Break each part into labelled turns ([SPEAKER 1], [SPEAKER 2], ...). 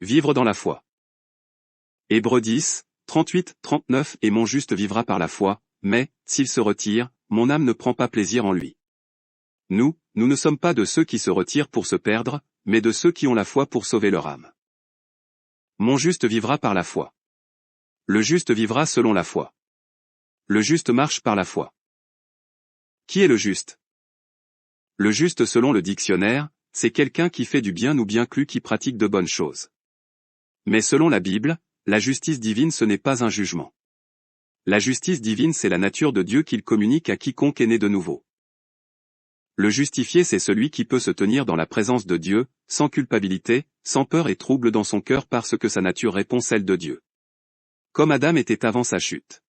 [SPEAKER 1] Vivre dans la foi. Hébreux 10, 38-39 Et mon juste vivra par la foi, mais, s'il se retire, mon âme ne prend pas plaisir en lui. Nous ne sommes pas de ceux qui se retirent pour se perdre, mais de ceux qui ont la foi pour sauver leur âme. Mon juste vivra par la foi. Le juste vivra selon la foi. Le juste marche par la foi. Qui est le juste? Le juste selon le dictionnaire, c'est quelqu'un qui fait du bien ou bien qui pratique de bonnes choses. Mais selon la Bible, la justice divine ce n'est pas un jugement. La justice divine c'est la nature de Dieu qu'il communique à quiconque est né de nouveau. Le justifié c'est celui qui peut se tenir dans la présence de Dieu, sans culpabilité, sans peur et trouble dans son cœur parce que sa nature répond celle de Dieu. Comme Adam était avant sa chute.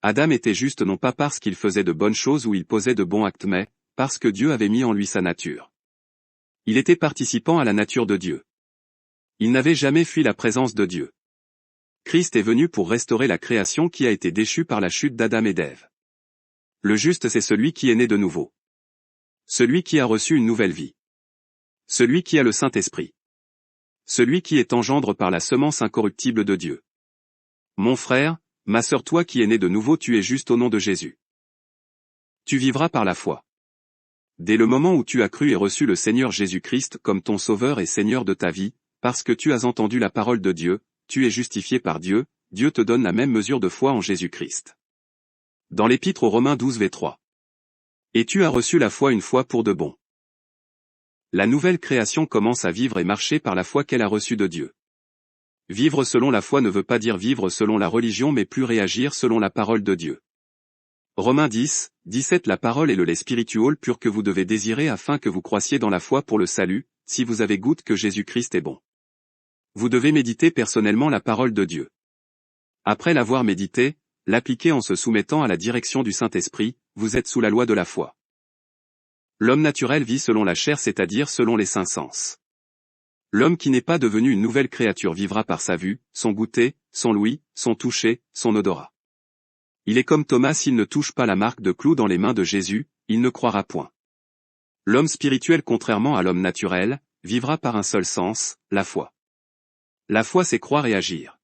[SPEAKER 1] Adam était juste non pas parce qu'il faisait de bonnes choses ou il posait de bons actes mais, parce que Dieu avait mis en lui sa nature. Il était participant à la nature de Dieu. Il n'avait jamais fui la présence de Dieu. Christ est venu pour restaurer la création qui a été déchue par la chute d'Adam et d'Ève. Le juste c'est celui qui est né de nouveau. Celui qui a reçu une nouvelle vie. Celui qui a le Saint-Esprit. Celui qui est engendre par la semence incorruptible de Dieu. Mon frère, ma sœur toi qui es né de nouveau tu es juste au nom de Jésus. Tu vivras par la foi. Dès le moment où tu as cru et reçu le Seigneur Jésus-Christ comme ton Sauveur et Seigneur de ta vie, parce que tu as entendu la parole de Dieu, tu es justifié par Dieu, Dieu te donne la même mesure de foi en Jésus-Christ. Dans l'Épître aux Romains 12:3. Et tu as reçu la foi une fois pour de bon. La nouvelle création commence à vivre et marcher par la foi qu'elle a reçue de Dieu. Vivre selon la foi ne veut pas dire vivre selon la religion mais plus réagir selon la parole de Dieu. Romains 10, 17 La parole est le lait spirituel pur que vous devez désirer afin que vous croissiez dans la foi pour le salut, si vous avez goût que Jésus-Christ est bon. Vous devez méditer personnellement la parole de Dieu. Après l'avoir médité, l'appliquer en se soumettant à la direction du Saint-Esprit, vous êtes sous la loi de la foi. L'homme naturel vit selon la chair c'est-à-dire selon les cinq sens. L'homme qui n'est pas devenu une nouvelle créature vivra par sa vue, son goûter, son ouïe, son toucher, son odorat. Il est comme Thomas s'il ne touche pas la marque de clou dans les mains de Jésus, il ne croira point. L'homme spirituel contrairement à l'homme naturel, vivra par un seul sens, la foi. La foi c'est croire et agir.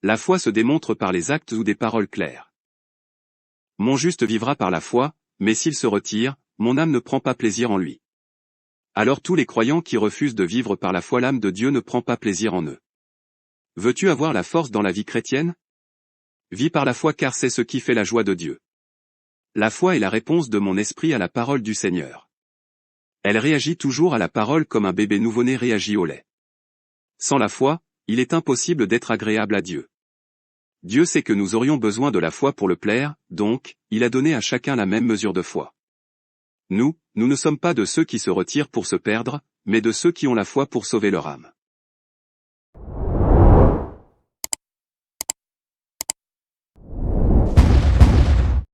[SPEAKER 1] La foi se démontre par les actes ou des paroles claires. Mon juste vivra par la foi, mais s'il se retire, mon âme ne prend pas plaisir en lui. Alors tous les croyants qui refusent de vivre par la foi l'âme de Dieu ne prend pas plaisir en eux. Veux-tu avoir la force dans la vie chrétienne? Vis par la foi car c'est ce qui fait la joie de Dieu. La foi est la réponse de mon esprit à la parole du Seigneur. Elle réagit toujours à la parole comme un bébé nouveau-né réagit au lait. Sans la foi, il est impossible d'être agréable à Dieu. Dieu sait que nous aurions besoin de la foi pour le plaire, donc, il a donné à chacun la même mesure de foi. Nous ne sommes pas de ceux qui se retirent pour se perdre, mais de ceux qui ont la foi pour sauver leur âme.